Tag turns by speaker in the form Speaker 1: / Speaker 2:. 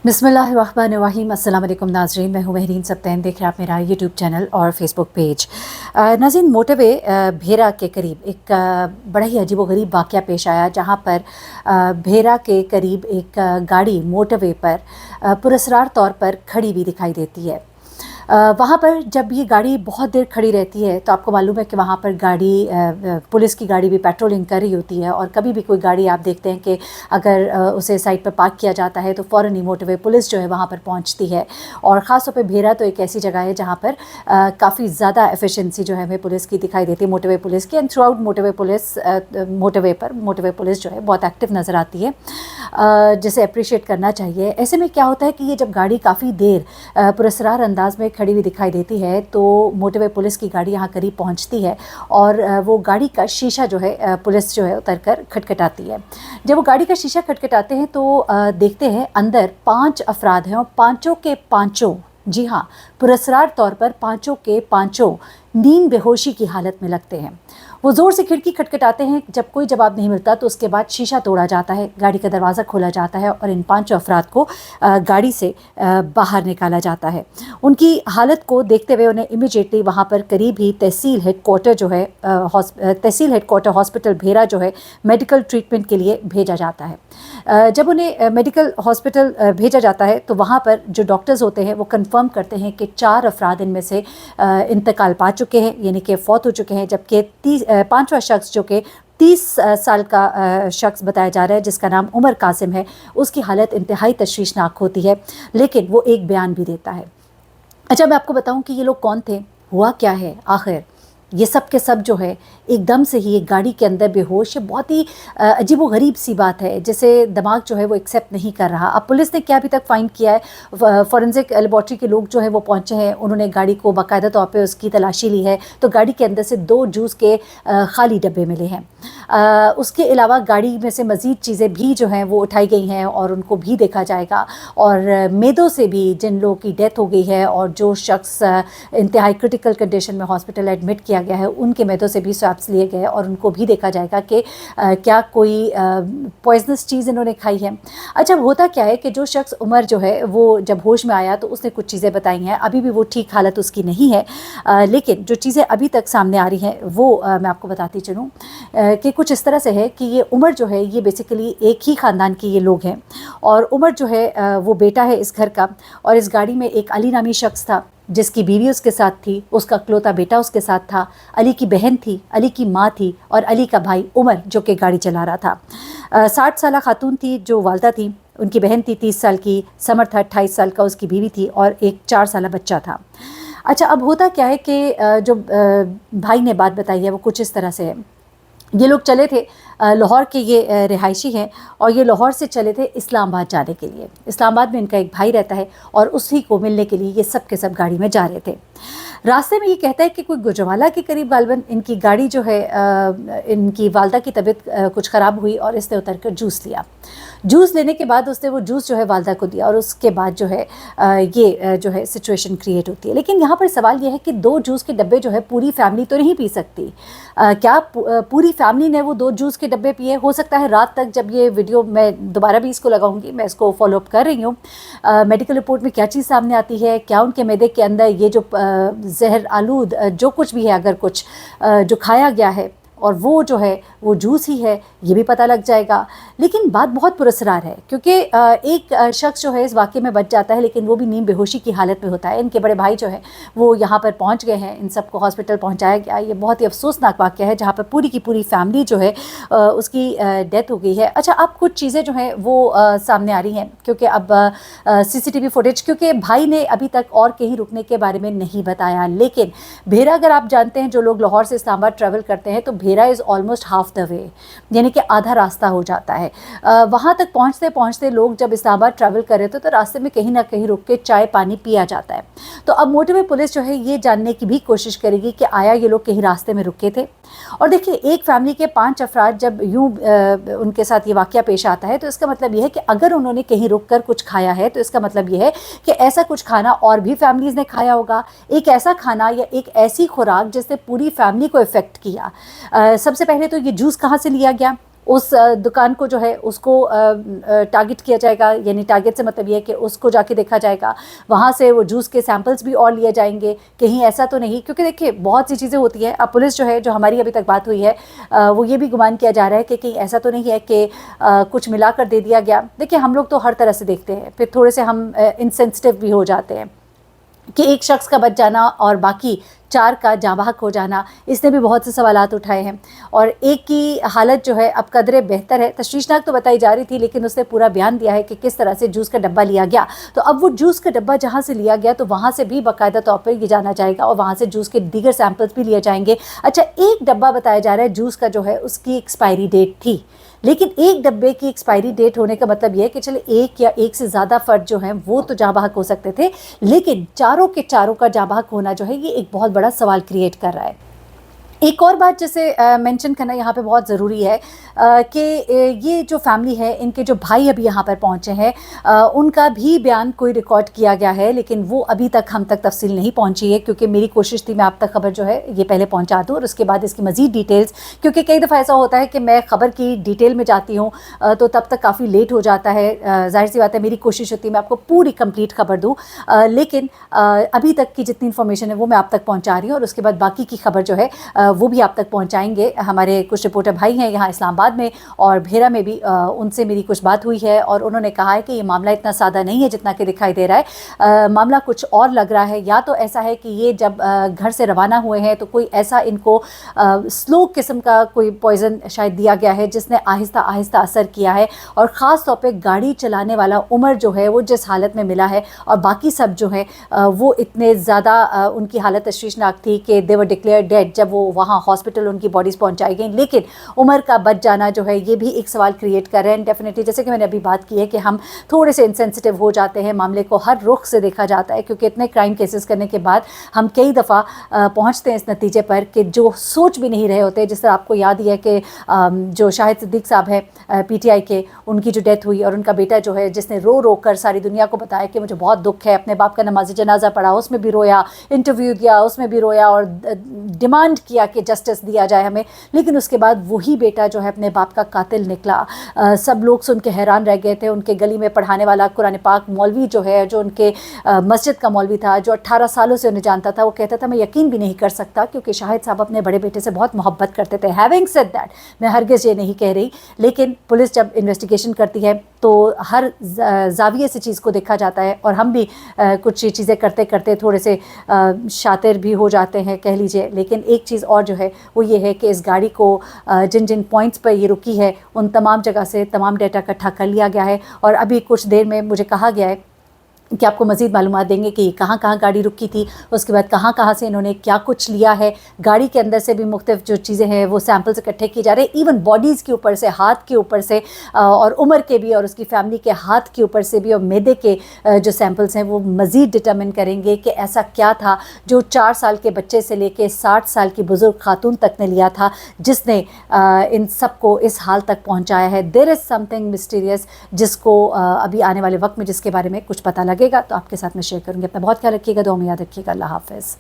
Speaker 1: बिस्मिल्लाहिर्रहमानिर्रहीम। अस्सलाम वालेकुम नाज़रीन, मैं हूँ महरीन सब्तैन। देख रहे हैं आप मेरा यूट्यूब चैनल और फेसबुक पेज। नाज़रीन, मोटरवे भेरा के करीब एक बड़ा ही अजीबोगरीब वाक़या पेश आया, जहाँ पर भेरा के करीब एक गाड़ी मोटरवे पर पुरस्रार तौर पर खड़ी हुई दिखाई देती है। वहाँ पर जब ये गाड़ी बहुत देर खड़ी रहती है तो आपको मालूम है कि वहाँ पर गाड़ी पुलिस की गाड़ी भी पेट्रोलिंग कर रही होती है, और कभी भी कोई गाड़ी आप देखते हैं कि अगर उसे साइड पर पार्क किया जाता है तो फ़ौरन ही मोटरवे पुलिस जो है वहाँ पर पहुँचती है। और ख़ास तौर पे भेरा तो एक ऐसी जगह है जहाँ पर काफ़ी ज़्यादा एफिशिएंसी जो है हमें पुलिस की दिखाई देती है, मोटरवे पुलिस की। And through out motorway police motorway police जो है बहुत एक्टिव नज़र आती है, जिसे अप्रिशिएट करना चाहिए। ऐसे में क्या होता है कि ये जब गाड़ी काफ़ी देर पुरस्रार अंदाज में खड़ी हुई दिखाई देती है तो मोटरवे पुलिस की गाड़ी यहाँ करीब पहुँचती है, और वो गाड़ी का शीशा जो है पुलिस जो है उतर कर खटखटाती है। जब वो गाड़ी का शीशा खटखटाते हैं तो देखते हैं अंदर 5 अफराद हैं, और पाँचों के पाँचों, जी हाँ, पुरस्रार तौर पर पाँचों के पाँचों नींद बेहोशी की हालत में लगते हैं। वो ज़ोर से खिड़की खटखटाते हैं, जब कोई जवाब नहीं मिलता तो उसके बाद शीशा तोड़ा जाता है, गाड़ी का दरवाज़ा खोला जाता है और इन 5 अफराद को गाड़ी से बाहर निकाला जाता है। उनकी हालत को देखते हुए उन्हें इमीडिएटली वहाँ पर करीब ही तहसील हेडक्वार्टर जो है तहसील हेडक्वार्टर हॉस्पिटल भेरा जो है मेडिकल ट्रीटमेंट के लिए भेजा जाता है। जब उन्हें मेडिकल हॉस्पिटल भेजा जाता है तो वहाँ पर जो डॉक्टर्स होते हैं वो कंफर्म करते हैं कि 4 अफराद इनमें से इंतकाल पा चुके हैं, यानी कि फ़ौत हो चुके हैं, जबकि 5वां शख्स जो कि 30 साल का शख्स बताया जा रहा है, जिसका नाम उमर कासिम है, उसकी हालत इंतहाई तशवीशनाक होती है, लेकिन वो एक बयान भी देता है। अच्छा, मैं आपको बताऊं कि ये लोग कौन थे, हुआ क्या है आखिर। ये सब के सब जो है एकदम से ही एक गाड़ी के अंदर बेहोश है। बहुत ही अजीबोगरीब सी बात है, जिसे दिमाग जो है वो एक्सेप्ट नहीं कर रहा। अब पुलिस ने क्या अभी तक फाइंड किया है, फॉरेंसिक लेबॉर्ट्री के लोग जो है वो पहुंचे हैं, उन्होंने गाड़ी को बाकायदा तौर पे उसकी तलाशी ली है, तो गाड़ी के अंदर से 2 जूस के खाली डब्बे मिले हैं। उसके अलावा गाड़ी में से मज़ीद चीज़ें भी जो हैं वो उठाई गई हैं और उनको भी देखा जाएगा। और मेदों से भी जिन लोगों की डेथ हो गई है और जो शख्स इंतहाई क्रिटिकल कंडीशन में हॉस्पिटल एडमिट किया गया है, उनके मेदों से भी स्वैप्स लिए गए और उनको भी देखा जाएगा कि क्या कोई पॉइजनस चीज़ इन्होंने खाई है। अच्छा, होता क्या है कि जो शख्स उमर जो है वो जब होश में आया तो उसने कुछ चीज़ें बताई हैं, अभी भी वो ठीक हालत उसकी नहीं है, लेकिन जो चीज़ें अभी तक सामने आ रही हैं वो मैं आपको बताती चलूँ कि कुछ इस तरह से है कि ये उमर जो है ये बेसिकली एक ही ख़ानदान के ये लोग हैं, और उमर जो है वो बेटा है इस घर का। और इस गाड़ी में एक अली नामी शख्स था जिसकी बीवी उसके साथ थी, उसका इकलौता बेटा उसके साथ था, अली की बहन थी, अली की माँ थी, और अली का भाई उमर जो कि गाड़ी चला रहा था। 60 साल खातून थी जो वालदा थी, उनकी बहन थी 30 साल की, समर था 28 साल का, उसकी बीवी थी, और एक 4 साल बच्चा था। अच्छा, अब होता क्या है कि जो भाई ने बात बताई है वो कुछ इस तरह से है। ये लोग चले थे, लाहौर के ये रिहायशी हैं, और ये लाहौर से चले थे इस्लामाबाद जाने के लिए। इस्लामाबाद में इनका एक भाई रहता है और उसी को मिलने के लिए ये सब के सब गाड़ी में जा रहे थे। रास्ते में ये कहता है कि कोई गुजरावाला के करीब गालबन इनकी गाड़ी जो है इनकी वालदा की तबीयत कुछ ख़राब हुई और इसने उतर कर जूस लिया। जूस लेने के बाद उसने वो जूस जो है वालदा को दिया, और उसके बाद जो है ये जो है सिचुएशन क्रिएट होती है। लेकिन यहाँ पर सवाल ये है कि 2 जूस के डब्बे जो है पूरी फैमिली तो नहीं पी सकती। क्या पूरी फैमिली ने वो 2 जूस के डब्बे पिए? हो सकता है रात तक, जब ये वीडियो मैं दोबारा भी इसको लगाऊंगी, मैं इसको फॉलोअप कर रही हूँ, मेडिकल रिपोर्ट में क्या चीज़ सामने आती है, क्या उनके मैदे के अंदर ये जो जहर आलूद जो कुछ भी है, अगर कुछ जो खाया गया है और वो जो है वो जूस ही है, ये भी पता लग जाएगा। लेकिन बात बहुत पुरस्कार है, क्योंकि एक शख्स जो है इस वाक़े में बच जाता है, लेकिन वो भी नींद बेहोशी की हालत में होता है। इनके बड़े भाई जो है वो यहाँ पर पहुँच गए हैं, इन सबको हॉस्पिटल पहुँचाया गया। ये बहुत ही अफसोसनाक वाक़या है जहाँ पर पूरी की पूरी फैमिली जो है उसकी डेथ हो गई है। अच्छा, अब कुछ चीज़ें जो हैं वो सामने आ रही हैं, क्योंकि अब CCTV फुटेज, क्योंकि भाई ने अभी तक और कहीं रुकने के बारे में नहीं बताया, लेकिन भेरा, अगर आप जानते हैं, जो लोग लाहौर से इस्लामाबाद ट्रैवल करते हैं, तो Bhera is almost half the way, यानी कि आधा रास्ता हो जाता है। वहाँ तक पहुँचते पहुँचते लोग जब इस्लामाबाद ट्रैवल कर रहे थे तो रास्ते में कहीं ना कहीं रुक के चाय पानी पिया जाता है। तो अब मोटरवे पुलिस जो है ये जानने की भी कोशिश करेगी कि आया ये लोग कहीं रास्ते में रुके थे। और देखिए, एक फैमिली के 5 अफराद जब यूँ उनके साथ ये वाक़या पेश आता है तो इसका मतलब ये है कि अगर उन्होंने कहीं रुक कर कुछ खाया है तो इसका मतलब ये है कि ऐसा कुछ खाना और भी फैमिलीज़ ने खाया होगा। एक ऐसा खाना या एक ऐसी खुराक जिसने पूरी फैमिली को इफ़ेक्ट किया। सबसे पहले तो ये जूस कहाँ से लिया गया? اس دکان کو جو ہے اس کو ٹارگٹ کیا جائے گا، یعنی ٹارگٹ سے مطلب یہ ہے کہ اس کو جا کے دیکھا جائے گا، وہاں سے وہ جوس کے سیمپلز بھی اور لیے جائیں گے، کہیں ایسا تو نہیں، کیونکہ دیکھیے بہت سی چیزیں ہوتی ہیں. اب پولیس جو ہے، جو ہماری ابھی تک بات ہوئی ہے، وہ یہ بھی گمان کیا جا رہا ہے کہ کہیں ایسا تو نہیں ہے کہ کچھ ملا کر دے دیا گیا. دیکھیے ہم لوگ تو ہر طرح سے دیکھتے ہیں، پھر تھوڑے سے ہم انسینسٹیو بھی ہو جاتے ہیں کہ ایک شخص کا بچ جانا اور باقی 4 کا جاں بحق ہو جانا، اس نے بھی بہت سے سوالات اٹھائے ہیں. اور ایک کی حالت جو ہے اب قدرے بہتر ہے، تشویشناک تو بتائی جا رہی تھی، لیکن اس نے پورا بیان دیا ہے کہ کس طرح سے جوس کا ڈبہ لیا گیا. تو اب وہ جوس کا ڈبہ جہاں سے لیا گیا تو وہاں سے بھی باقاعدہ طور پر یہ جانا جائے گا اور وہاں سے جوس کے دیگر سیمپلز بھی لیے جائیں گے. اچھا، ایک ڈبہ بتایا جا رہا ہے جوس کا جو ہے اس کی ایکسپائری ڈیٹ تھی، لیکن ایک ڈبے کی ایکسپائری ڈیٹ ہونے کا مطلب یہ ہے کہ چلے ایک یا ایک سے زیادہ فرد جو ہیں وہ تو جاں بحق ہو سکتے تھے، لیکن چاروں کے چاروں کا جاں بحق ہونا جو ہے یہ ایک بہت بڑا سوال کریٹ کر رہا ہے. ایک اور بات جیسے مینشن کرنا یہاں پہ بہت ضروری ہے کہ یہ جو فیملی ہے، ان کے جو بھائی ابھی یہاں پر پہنچے ہیں، ان کا بھی بیان کوئی ریکارڈ کیا گیا ہے، لیکن وہ ابھی تک ہم تک تفصیل نہیں پہنچی ہے، کیونکہ میری کوشش تھی میں آپ تک خبر جو ہے یہ پہلے پہنچا دوں اور اس کے بعد اس کی مزید ڈیٹیلز، کیونکہ کئی دفعہ ایسا ہوتا ہے کہ میں خبر کی ڈیٹیل میں جاتی ہوں تو تب تک کافی لیٹ ہو جاتا ہے. ظاہر سی بات ہے، میری کوشش ہوتی ہے میں آپ کو پوری کمپلیٹ خبر دوں، لیکن ابھی تک کی جتنی انفارمیشن ہے وہ میں آپ تک پہنچا رہی ہوں، اور اس کے بعد باقی کی خبر جو ہے وہ بھی آپ تک پہنچائیں گے. ہمارے کچھ رپورٹر بھائی ہیں یہاں اسلام آباد میں اور بھیرا میں بھی، ان سے میری کچھ بات ہوئی ہے اور انہوں نے کہا ہے کہ یہ معاملہ اتنا سادہ نہیں ہے جتنا کہ دکھائی دے رہا ہے. معاملہ کچھ اور لگ رہا ہے. یا تو ایسا ہے کہ یہ جب گھر سے روانہ ہوئے ہیں تو کوئی ایسا ان کو سلو قسم کا کوئی پوائزن شاید دیا گیا ہے جس نے آہستہ آہستہ اثر کیا ہے، اور خاص طور پہ گاڑی چلانے والا عمر جو ہے وہ جس حالت میں ملا ہے اور باقی سب جو ہے وہ اتنے زیادہ ان کی حالت تشویشناک تھی کہ دے ور ڈکلیئر ڈیڈ جب وہ وہاں ہاسپٹل ان کی باڈیز پہنچائی گئیں. لیکن عمر کا بچ جانا جو ہے یہ بھی ایک سوال کریٹ کر رہے ہیں. ڈیفینیٹلی جیسے کہ میں نے ابھی بات کی ہے کہ ہم تھوڑے سے انسینسٹیو ہو جاتے ہیں، معاملے کو ہر رخ سے دیکھا جاتا ہے، کیونکہ اتنے کرائم کیسز کرنے کے بعد ہم کئی دفعہ پہنچتے ہیں اس نتیجے پر کہ جو سوچ بھی نہیں رہے ہوتے. جس طرح آپ کو یاد ہی ہے کہ جو شاہد صدیق صاحب ہیں پی ٹی آئی کے، ان کی جو ڈیتھ ہوئی اور ان کا بیٹا جو ہے جس نے رو رو کر ساری دنیا کو بتایا کہ مجھے بہت دکھ ہے، اپنے باپ کا نماز جنازہ پڑھا، اس میں بھی رویا، انٹرویو دیا اس میں بھی رویا اور ڈیمانڈ کیا کہ جسٹس دیا جائے ہمیں، لیکن اس کے بعد وہی بیٹا جو ہے اپنے باپ کا قاتل نکلا. سب لوگ سن کے حیران رہ گئے تھے. ان کے گلی میں پڑھانے والا قرآن پاک مولوی جو ہے، جو ان کے مسجد کا مولوی تھا، جو 18 سالوں سے انہیں جانتا تھا، وہ کہتا تھا میں یقین بھی نہیں کر سکتا، کیونکہ شاہد صاحب اپنے بڑے بیٹے سے بہت محبت کرتے تھے. ہیونگ سیڈ دیٹ، میں ہرگز یہ نہیں کہہ رہی، لیکن پولیس جب انویسٹیگیشن کرتی ہے تو ہر زاویے سے چیز کو دیکھا جاتا ہے، اور ہم بھی کچھ چیزیں کرتے کرتے تھوڑے سے شاطر بھی ہو جاتے ہیں کہہ لیجئے. لیکن ایک چیز اور جو ہے وہ یہ ہے کہ اس گاڑی کو جن جن پوائنٹس پر یہ رکی ہے ان تمام جگہ سے تمام ڈیٹا اکٹھا کر لیا گیا ہے، اور ابھی کچھ دیر میں مجھے کہا گیا ہے کہ آپ کو مزید معلومات دیں گے کہ یہ کہاں کہاں گاڑی رکی تھی، اس کے بعد کہاں کہاں سے انہوں نے کیا کچھ لیا ہے. گاڑی کے اندر سے بھی مختلف جو چیزیں ہیں وہ سیمپلز اکٹھے کیے جا رہے ہیں، ایون باڈیز کے اوپر سے، ہاتھ کے اوپر سے، اور عمر کے بھی اور اس کی فیملی کے ہاتھ کے اوپر سے بھی، اور معدے کے جو سیمپلز ہیں وہ مزید ڈٹرمن کریں گے کہ ایسا کیا تھا جو 4 سال کے بچے سے لے کے 60 سال کی بزرگ خاتون تک نے لیا تھا، جس نے ان سب کو اس حال تک پہنچایا ہے. دیر از سم تھنگ مسٹیریس جس کو ابھی آنے والے وقت میں جس کے بارے میں کچھ پتہ لگے گا تو آپ کے ساتھ میں شیئر کروں گی. اپنا بہت خیال رکھیے گا، دعا میں یاد رکھیے گا. اللہ حافظ.